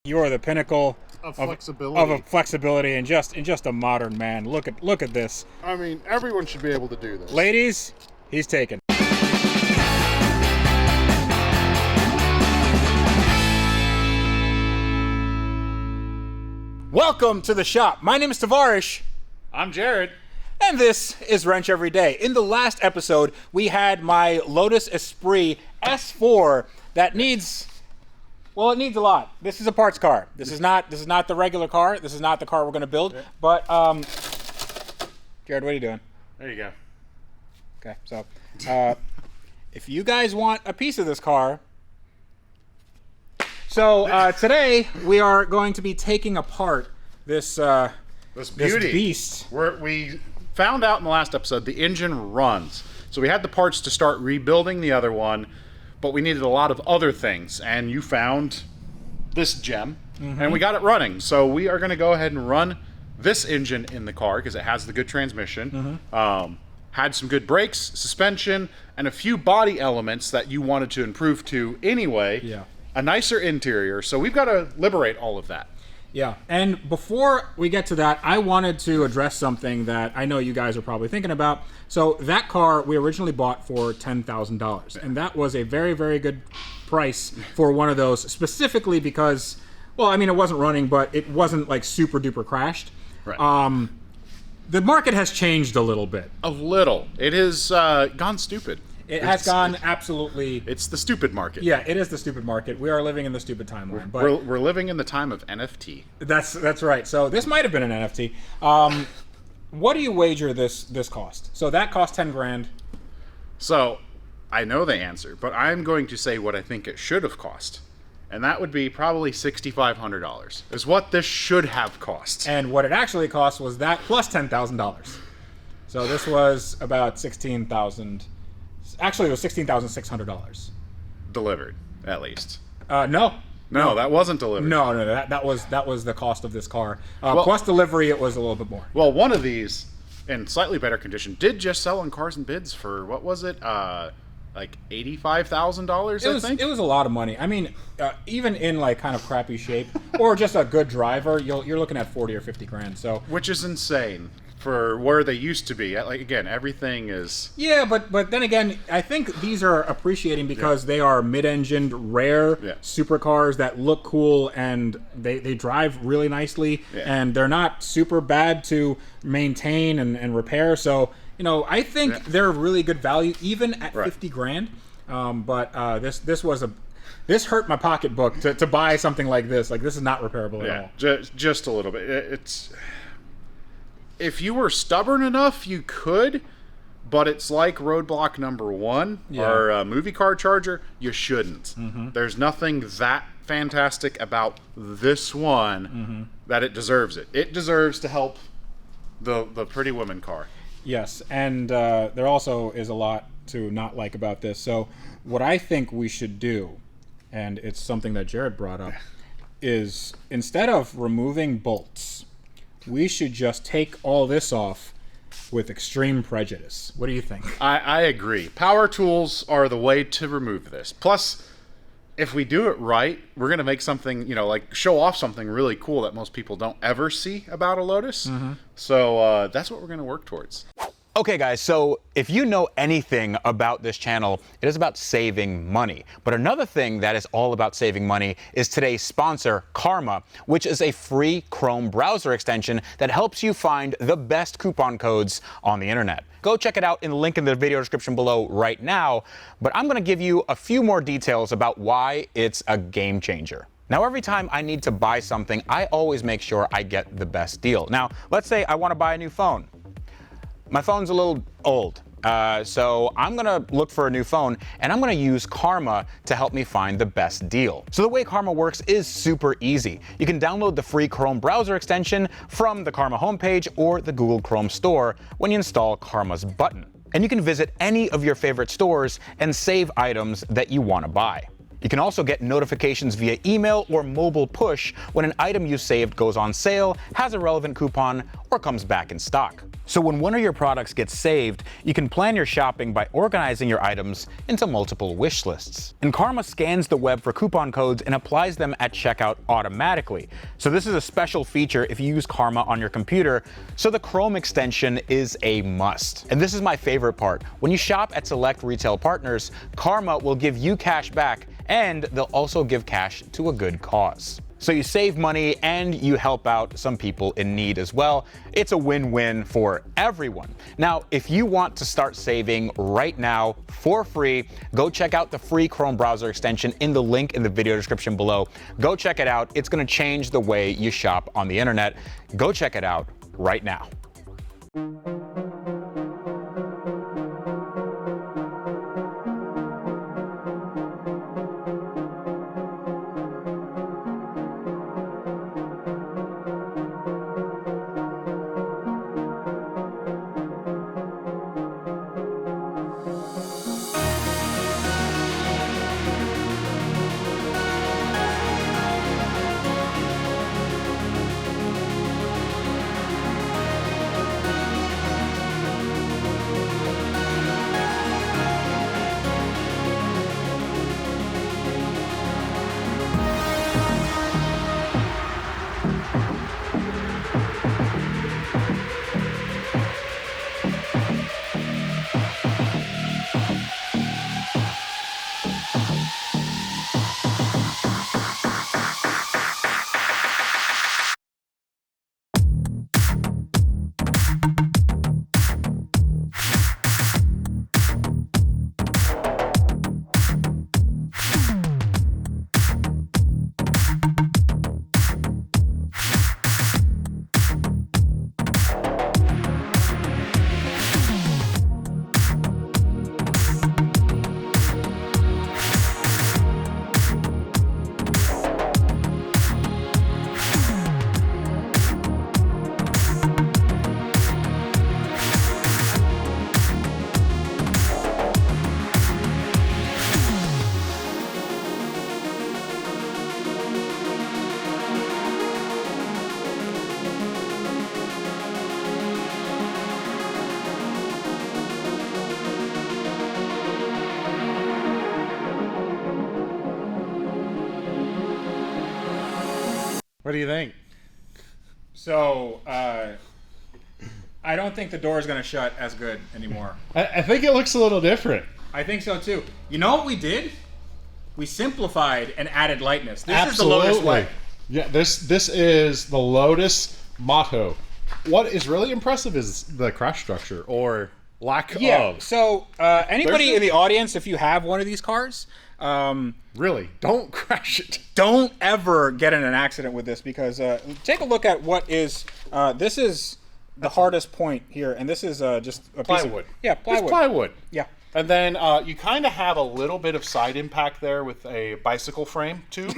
You are the pinnacle of flexibility. of a flexibility and just a modern man. Look at this. I mean, everyone should be able to do this. Ladies, he's taken. Welcome to the shop. My name is Tavarish. I'm Jared. And this is Wrench Every Day. In the last episode, we had my Lotus Esprit S4 that needs, well, it needs a lot. This is a parts car. This is not the regular car. This is not the car we're going to build. But, Jared, what are you doing? There you go. Okay, so if you guys want a piece of this car, so today we are going to be taking apart this beast. We found out in the last episode the engine runs. So we had the parts to start rebuilding the other one, but we needed a lot of other things. And you found this gem, and we got it running. So we are going to go ahead and run this engine in the car because it has the good transmission. Had some good brakes, suspension, and a few body elements that you wanted to improve to anyway. Yeah. A nicer interior. So we've got to liberate all of that. Yeah, and before we get to that, I wanted to address something that I know you guys are probably thinking about. So that car we originally bought for $10,000, and that was a very, very good price for one of those, specifically because, well, I mean, it wasn't running, but it wasn't like super duper crashed. Right. The market has changed a little bit. A little. It has gone stupid. It has gone absolutely... It's the stupid market. Yeah, it is the stupid market. We are living in the stupid timeline. But we're living in the time of NFT. That's right. So this might have been an NFT. What do you wager this cost? So that cost 10 grand. So I know the answer, but I'm going to say what I think it should have cost. And that would be probably $6,500 is what this should have cost. And what it actually cost was that plus $10,000. So this was about $16,000. Actually, it was $16,600. Delivered, at least. No, that wasn't delivered. No, that was the cost of this car. Plus delivery, it was a little bit more. Well, one of these, in slightly better condition, did just sell on Cars and Bids for, what was it? Like $85,000, I think? It was a lot of money. I mean, even in like kind of crappy shape, or just a good driver, you're looking at 40 or 50 grand. So, which is insane for where they used to be. Like, again, everything is... Yeah, but then again, I think these are appreciating because they are mid-engined, rare supercars that look cool and they drive really nicely, and they're not super bad to maintain and repair. So, you know, I think they're really good value even at 50 grand. But this hurt my pocketbook to buy something like this. Like, this is not repairable at all. Just a little bit. It's... If you were stubborn enough, you could, but it's like roadblock number one, or movie car charger, you shouldn't. There's nothing that fantastic about this one that it deserves it. It deserves to help the Pretty Woman car. Yes, and there also is a lot to not like about this. So what I think we should do, and it's something that Jared brought up, is instead of removing bolts, we should just take all this off with extreme prejudice. What do you think? I agree. Power tools are the way to remove this. Plus, if we do it right, we're going to make something, you know, like show off something really cool that most people don't ever see about a Lotus. So that's what we're going to work towards. Okay guys, so if you know anything about this channel, it is about saving money. But another thing that is all about saving money is today's sponsor, Karma, which is a free Chrome browser extension that helps you find the best coupon codes on the internet. Go check it out in the link in the video description below right now, but I'm gonna give you a few more details about why it's a game changer. Now, every time I need to buy something, I always make sure I get the best deal. Now, let's say I wanna buy a new phone. My phone's a little old, so I'm gonna look for a new phone and I'm gonna use Karma to help me find the best deal. So the way Karma works is super easy. You can download the free Chrome browser extension from the Karma homepage or the Google Chrome store when you install Karma's button. And you can visit any of your favorite stores and save items that you wanna buy. You can also get notifications via email or mobile push when an item you saved goes on sale, has a relevant coupon, or comes back in stock. So when one of your products gets saved, you can plan your shopping by organizing your items into multiple wish lists. And Karma scans the web for coupon codes and applies them at checkout automatically. So this is a special feature if you use Karma on your computer, so the Chrome extension is a must. And this is my favorite part. When you shop at select retail partners, Karma will give you cash back, and they'll also give cash to a good cause. So you save money and you help out some people in need as well. It's a win-win for everyone. Now, if you want to start saving right now for free, go check out the free Chrome browser extension in the link in the video description below. Go check it out. It's going to change the way you shop on the internet. Go check it out right now. What do you think? So, I don't think the door is going to shut as good anymore. I think it looks a little different. I think so too. You know what we did? We simplified and added lightness. This Absolutely. is the Lotus way. Yeah, this is the Lotus motto. What is really impressive is the crash structure, or lack of. So, anybody in the audience, if you have one of these cars, really, don't crash it. Don't ever get in an accident with this, because take a look at what is this is the hardest point here, and this is just a Plywood. Piece of, plywood. It's plywood. Yeah. And then you kind of have a little bit of side impact there with a bicycle frame too.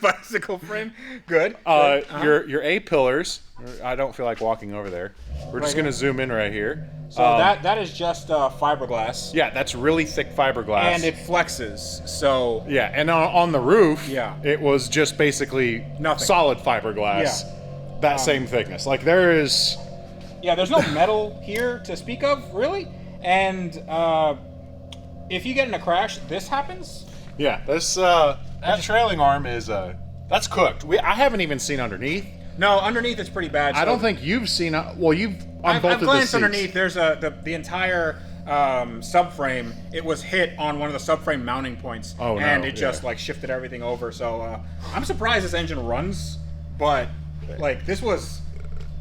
Bicycle frame, good. Your A pillars. I don't feel like walking over there. We're just gonna zoom in right here. So that is just fiberglass. Yeah, that's really thick fiberglass. And it flexes. So yeah, and on the roof, yeah, it was just basically nothing. Solid fiberglass. Yeah. That same thickness. Like there is. Yeah, there's no metal here to speak of, really. And if you get in a crash, this happens. Yeah, this that trailing arm is that's cooked. I haven't even seen underneath. No, underneath it's pretty bad. I don't think you've seen. Well, you've unbolted I've glanced the seats. underneath. There's the entire subframe. It was hit on one of the subframe mounting points, and it just like shifted everything over. So I'm surprised this engine runs, but like this was.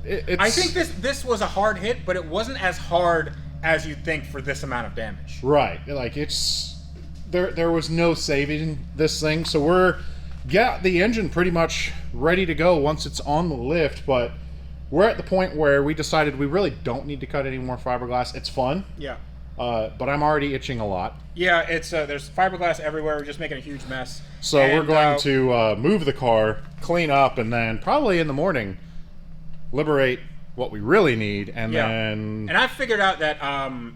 I think this was a hard hit, but it wasn't as hard as you'd think for this amount of damage. Right. Like it's there was no saving this thing. So we're got the engine pretty much ready to go once it's on the lift, but we're at the point where we decided we really don't need to cut any more fiberglass. It's fun. Yeah. But I'm already itching a lot. Yeah, it's there's fiberglass everywhere. We're just making a huge mess. So we're going to move the car, clean up, and then probably in the morning liberate what we really need, and then... And I've figured out that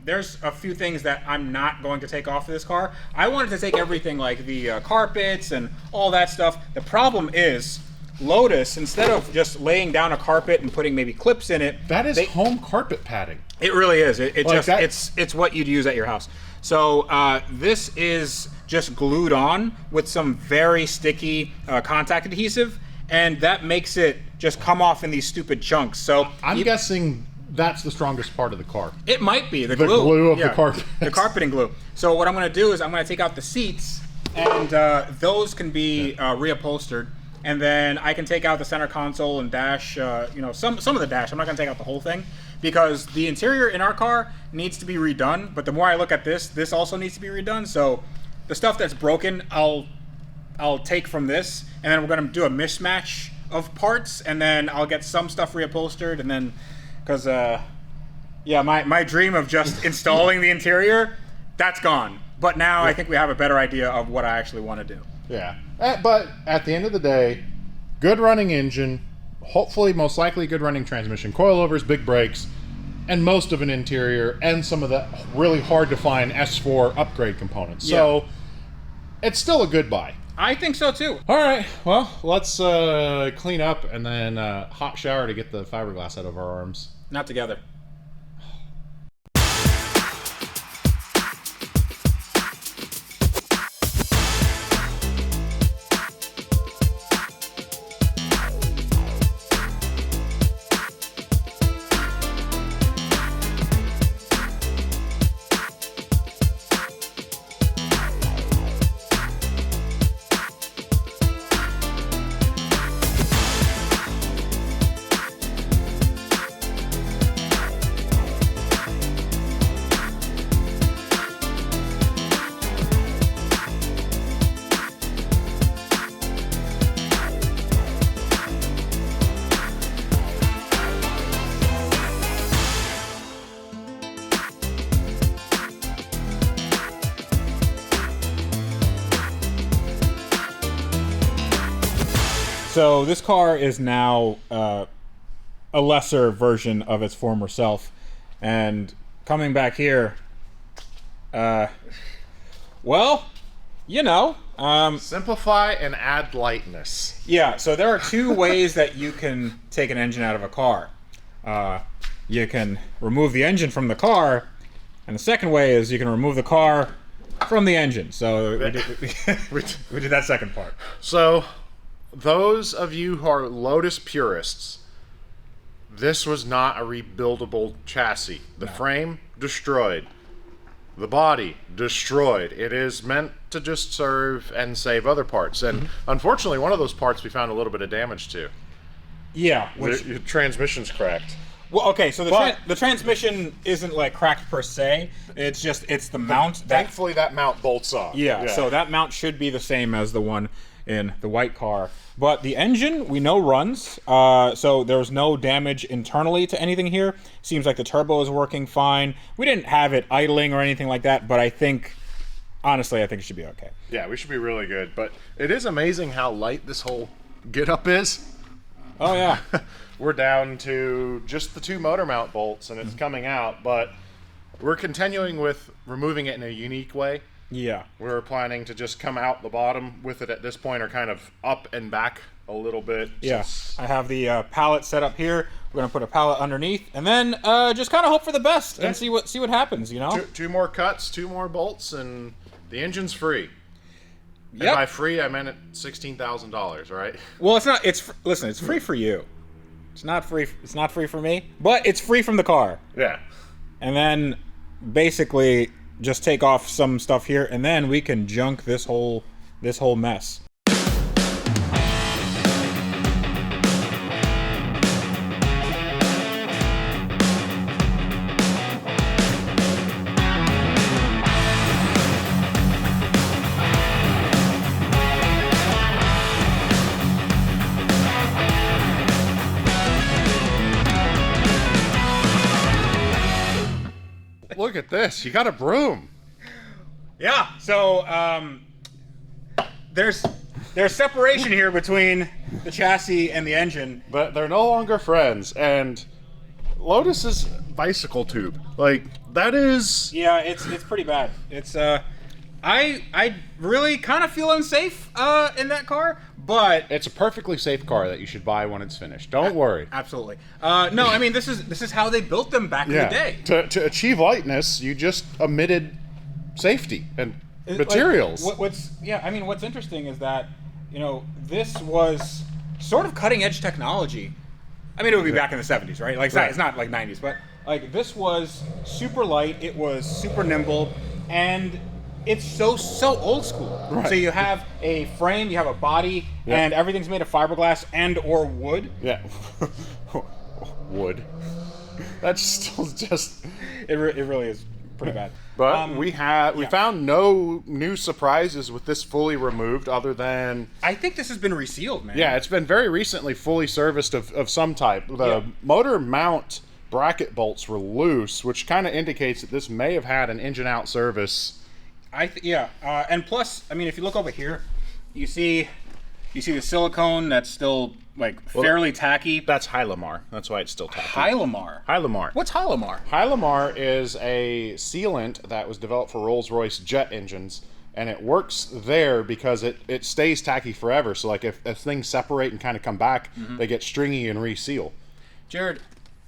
there's a few things that I'm not going to take off of this car. I wanted to take everything like the carpets and all that stuff. The problem is, Lotus, instead of just laying down a carpet and putting maybe clips in it... That is home carpet padding. It really is. It like just it's what you'd use at your house. So this is just glued on with some very sticky contact adhesive, and that makes it just come off in these stupid chunks. So I'm guessing that's the strongest part of the car. It might be the glue of the carpet. The carpeting glue. So what I'm going to do is I'm going to take out the seats, and those can be reupholstered, and then I can take out the center console and dash. Some of the dash. I'm not going to take out the whole thing because the interior in our car needs to be redone. But the more I look at this also needs to be redone. So the stuff that's broken, I'll take from this, and then we're going to do a mismatch of parts, and then I'll get some stuff reupholstered, and then because my dream of just installing the interior, that's gone. But now I think we have a better idea of what I actually want to do. Yeah, but at the end of the day, good running engine, hopefully most likely good running transmission, coilovers, big brakes, and most of an interior, and some of the really hard to find S4 upgrade components. So it's still a good buy. I think so too. All right, well, let's clean up and then hot shower to get the fiberglass out of our arms. Not together. So this car is now a lesser version of its former self, and coming back here, well, simplify and add lightness. Yeah, so there are two ways that you can take an engine out of a car. You can remove the engine from the car, and the second way is you can remove the car from the engine. So we did that second part. So those of you who are Lotus purists, this was not a rebuildable chassis. The frame, destroyed. The body, destroyed. It is meant to just serve and save other parts. And unfortunately, one of those parts we found a little bit of damage to. Yeah. The transmission's cracked. Well, okay, so the transmission isn't like cracked per se. It's the mount. Thankfully, that mount bolts off. Yeah, so that mount should be the same as the one in the white car. But the engine, we know, runs. So there's no damage internally to anything here. Seems like the turbo is working fine. We didn't have it idling or anything like that, but honestly, I think it should be okay. Yeah, we should be really good. But it is amazing how light this whole get-up is. Oh, yeah. We're down to just the two motor mount bolts, and it's coming out, but we're continuing with removing it in a unique way. Yeah. We're planning to just come out the bottom with it at this point, or kind of up and back a little bit. Yeah. I have the pallet set up here. We're going to put a pallet underneath, and then just kind of hope for the best and see what happens, you know? Two more cuts, two more bolts, and the engine's free. Yep. And by free, I meant $16,000, right? Well, it's not. Listen, it's free for you. It's not free. It's not free for me, but it's free from the car. Yeah. And then basically just take off some stuff here, and then we can junk this whole mess. Look at this. You got a broom. Yeah. So there's separation here between the chassis and the engine. But they're no longer friends. And Lotus's bicycle tube. Like, that is... Yeah, it's pretty bad. It's I really kind of feel unsafe in that car, but It's a perfectly safe car that you should buy when it's finished. Don't worry. absolutely. No, I mean this is how they built them back in the day. To achieve lightness, you just omitted safety and materials. Like, what's interesting is that, you know, this was sort of cutting edge technology. I mean, it would be back in the 70s, right? Like it's not like 90s, but like this was super light, it was super nimble, and it's so old school. Right. So you have a frame, you have a body, and everything's made of fiberglass and or wood. Yeah. Wood. That's still just... It really is pretty bad. But we found no new surprises with this fully removed other than... I think this has been resealed, man. Yeah, it's been very recently fully serviced of some type. The motor mount bracket bolts were loose, which kind of indicates that this may have had an engine out service. And plus, I mean, if you look over here, you see the silicone that's still like fairly tacky. That's Hylamar. That's why it's still tacky. Hylamar. What's Hylamar? Hylamar is a sealant that was developed for Rolls-Royce jet engines, and it works there because it stays tacky forever. So like if things separate and kind of come back, they get stringy and reseal. Jared,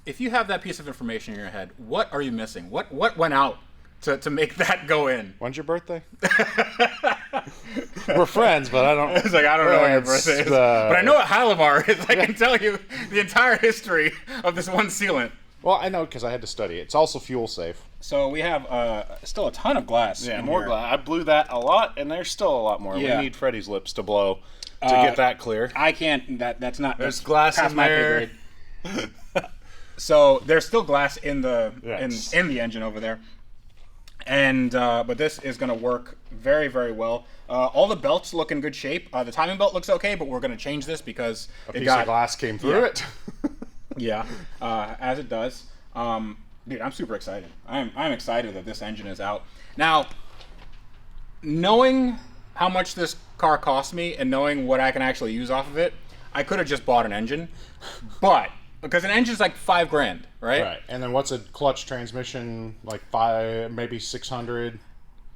if you have that piece of information in your head, what are you missing? What went out to make that go in? When's your birthday? We're friends, but I don't... It's like, I don't know when your birthday is. But I know what Hylamar is. I can tell you the entire history of this one sealant. Well, I know because I had to study it. It's also fuel safe. So we have still a ton of glass. Yeah, more glass. I blew that a lot, and there's still a lot more. Yeah. We need Freddie's lips to blow to get that clear. I can't. That's not. There's glass in there. So there's still glass in the Yes. in the engine over there. And but this is going to work very, very well. All the belts look in good shape. The timing belt looks okay, but we're going to change this because A piece of glass came through it. As it does. Dude, I'm super excited. I'm excited that this engine is out. Now, knowing how much this car cost me and knowing what I can actually use off of it, I could have just bought an engine, but because an engine's like $5,000, right? Right. And then what's a clutch transmission? Like maybe 600.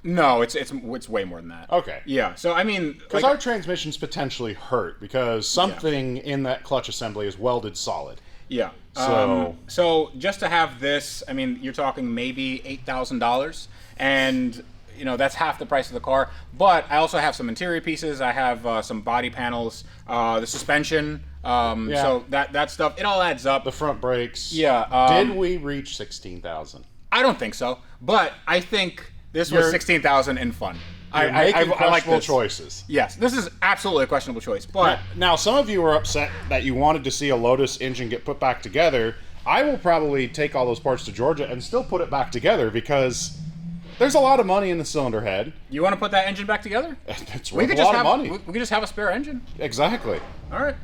No, it's way more than that. Okay. Yeah. So I mean, because our transmissions potentially hurt because something in that clutch assembly is welded solid. Yeah. So just to have this, I mean, you're talking maybe $8,000, and you know that's half the price of the car. But I also have some interior pieces. I have some body panels, the suspension. So that stuff, it all adds up. The front brakes. Yeah. Did we reach 16,000? I don't think so, but I think this was 16,000 and fun. I like questionable choices. Yes, this is absolutely a questionable choice. But now, some of you were upset that you wanted to see a Lotus engine get put back together. I will probably take all those parts to Georgia and still put it back together because there's a lot of money in the cylinder head. You want to put that engine back together? It's worth a lot of money. We could just have a spare engine. Exactly. All right.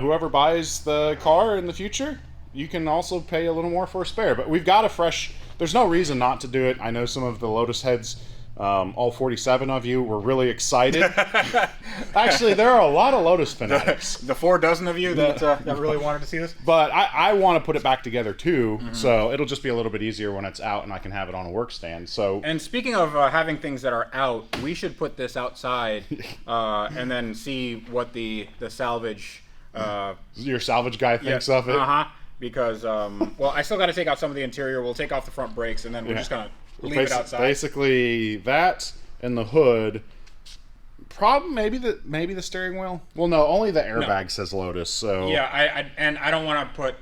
Whoever buys the car in the future, you can also pay a little more for a spare. But we've got a fresh... There's no reason not to do it. I know some of the Lotus heads, all 47 of you, were really excited. Actually, there are a lot of Lotus fanatics. The 4 dozen of you that really wanted to see this. But I want to put it back together too, so it'll just be a little bit easier when it's out and I can have it on a work stand. So. And speaking of having things that are out, we should put this outside and then see what the salvage... your salvage guy thinks of it. Because I still got to take out some of the interior. We'll take off the front brakes, and then we're just gonna leave it outside. Basically, that and the hood. Problem maybe the steering wheel. Well, no, only the airbag says Lotus. So yeah, I don't want to put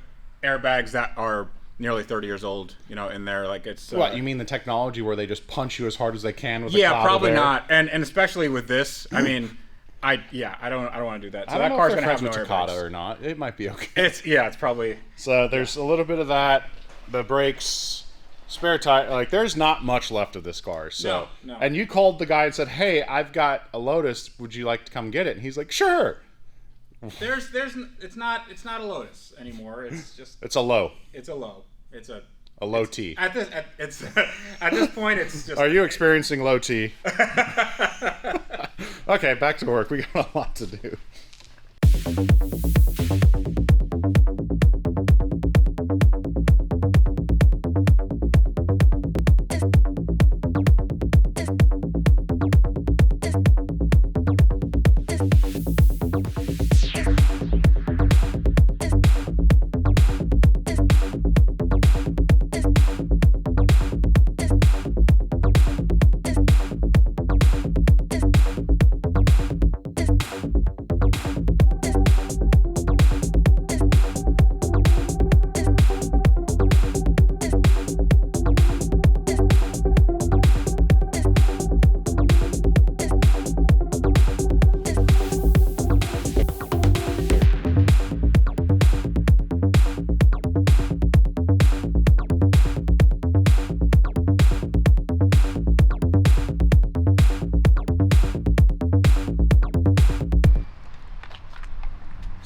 airbags that are nearly 30 years old, in there. Like it's what you mean the technology where they just punch you as hard as they can with a cloud probably of air? Not, and especially with this, I mean. I don't want to do that. So I don't that know car's if gonna have no Takata airbags or not. It might be okay. It's probably. So there's a little bit of that. The brakes, spare tire. Like there's not much left of this car. So no. And you called the guy and said, "Hey, I've got a Lotus. Would you like to come get it?" And he's like, "Sure." It's not a Lotus anymore. It's just. It's a low. It's a low. It's a low T. At this point, it's just. Are you experiencing low T? Okay, back to work. We got a lot to do.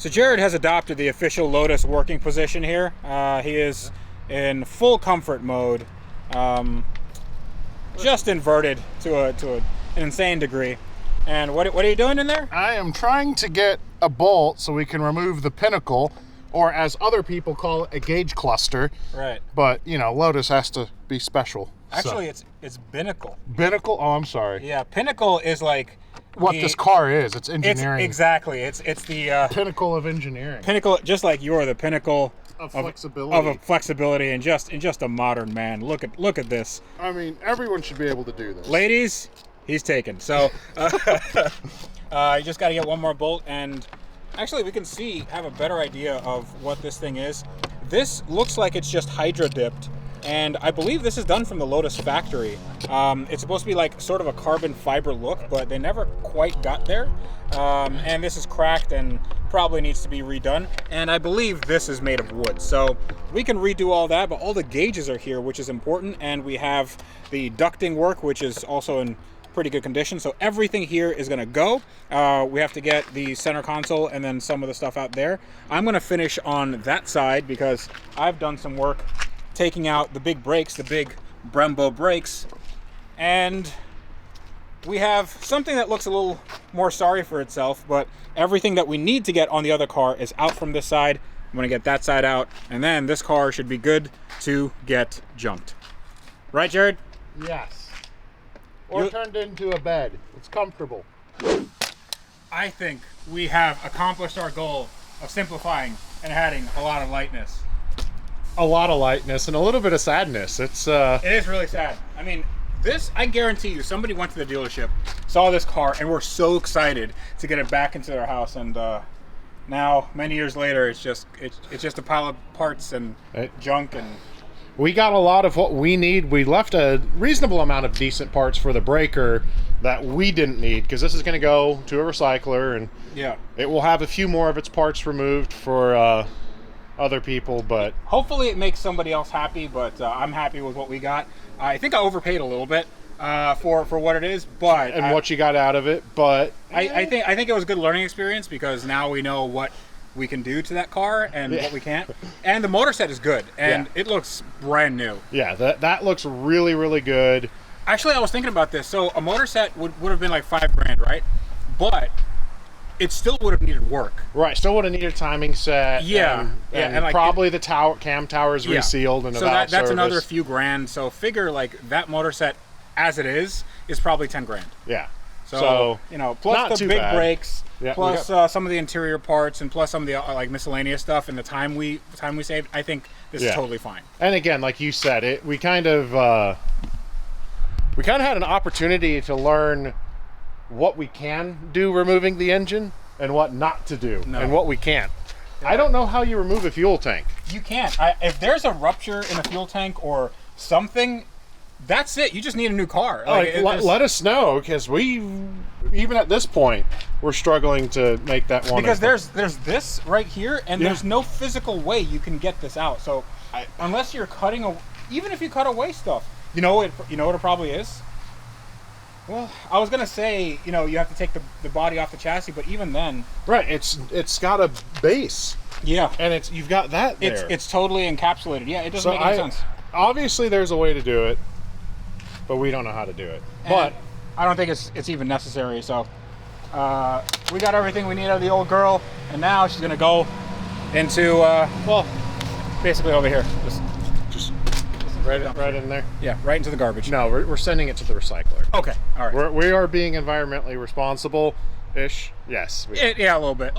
So Jared has adopted the official Lotus working position here. He is in full comfort mode, just inverted to an insane degree. And what are you doing in there? I am trying to get a bolt so we can remove the pinnacle, or as other people call it, a gauge cluster. Right. But, you know, Lotus has to be special. Actually, it's binnacle. Binnacle? Oh, I'm sorry. Yeah, pinnacle is like what this car is. It's engineering. Exactly. It's the pinnacle of engineering. Pinnacle, just like you're the pinnacle of flexibility. Of a flexibility and just a modern man. Look at this. I mean, everyone should be able to do this. Ladies, he's taken. So you just got to get one more bolt, and actually we can have a better idea of what this thing is. This looks like it's just hydro dipped. And I believe this is done from the Lotus factory. It's supposed to be like sort of a carbon fiber look, but they never quite got there. And this is cracked and probably needs to be redone. And I believe this is made of wood. So we can redo all that, but all the gauges are here, which is important. And we have the ducting work, which is also in pretty good condition. So everything here is gonna go. We have to get the center console and then some of the stuff out there. I'm gonna finish on that side because I've done some work taking out the big brakes, the big Brembo brakes, and we have something that looks a little more sorry for itself, but everything that we need to get on the other car is out from this side. I'm gonna get that side out, and then this car should be good to get junked. Right, Jared? Yes. Or turned into a bed. It's comfortable. I think we have accomplished our goal of simplifying and adding a lot of lightness. A lot of lightness and a little bit of sadness. It is really sad. I mean, this, I guarantee you, somebody went to the dealership, saw this car, and were so excited to get it back into their house. And now, many years later, it's just a pile of parts and junk. And we got a lot of what we need. We left a reasonable amount of decent parts for the breaker that we didn't need, because this is going to go to a recycler, and yeah, it will have a few more of its parts removed for other people, but hopefully it makes somebody else happy. But I'm happy with what we got. I think I overpaid a little bit for what it is, but what you got out of it. But I think it was a good learning experience, because now we know what we can do to that car and what we can't. And the motor set is good, and it looks brand new. Yeah, that looks really, really good. Actually, I was thinking about this. So a motor set would have been like $5,000, right? But it still would have needed work. Right, still would have needed a timing set. Yeah, and like probably the cam tower is resealed and so that's another few grand. So figure like that motor set as it is probably $10,000. Yeah. So you know, plus the big brakes, plus some of the interior parts, and plus some of the like miscellaneous stuff, and the time we saved. I think this is totally fine. And again, like you said, we kind of had an opportunity to learn what we can do removing the engine and what not to do and what we can't. I don't know how you remove a fuel tank. You can't. If there's a rupture in a fuel tank or something, that's it. You just need a new car. Let us know, because even at this point, we're struggling to make that one. Because there's this right here, and there's no physical way you can get this out. So unless you're even if you cut away stuff, you know what it probably is? Well, I was gonna say, you have to take the body off the chassis, but even then, right? It's got a base. Yeah, and you've got that there. It's totally encapsulated. Yeah, it doesn't make any sense. Obviously, there's a way to do it, but we don't know how to do it. But I don't think it's even necessary. So we got everything we need out of the old girl, and now she's gonna go into basically over here. Just right in there. Yeah, right into the garbage. No, we're sending it to the recycler. Okay, all right. We are being environmentally responsible-ish. Yes. Yeah, a little bit.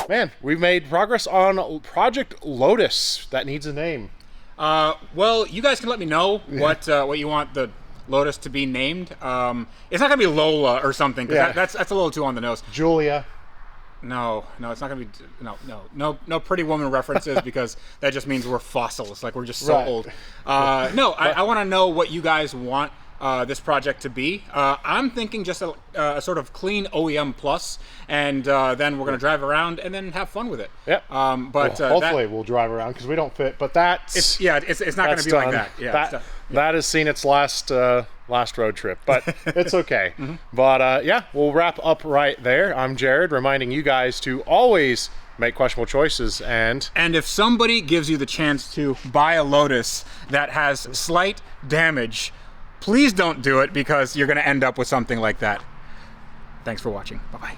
Man, we've made progress on Project Lotus. That needs a name. Well, you guys can let me know what you want the Lotus to be named. It's not gonna be Lola or something, because that's a little too on the nose. Julia. No, it's not gonna be no Pretty Woman references, because that just means we're fossils, like we're just so old. I want to know what you guys want this project to be. I'm thinking just a sort of clean OEM plus, and then we're gonna drive around and then have fun with it. Yep. But hopefully we'll drive around, because we don't fit. But it's not gonna be done. like that. Yeah. That has seen its last road trip, but it's okay. But we'll wrap up right there. I'm Jared, reminding you guys to always make questionable choices, and if somebody gives you the chance to buy a Lotus that has slight damage, please don't do it, because you're going to end up with something like that. Thanks for watching. Bye-bye.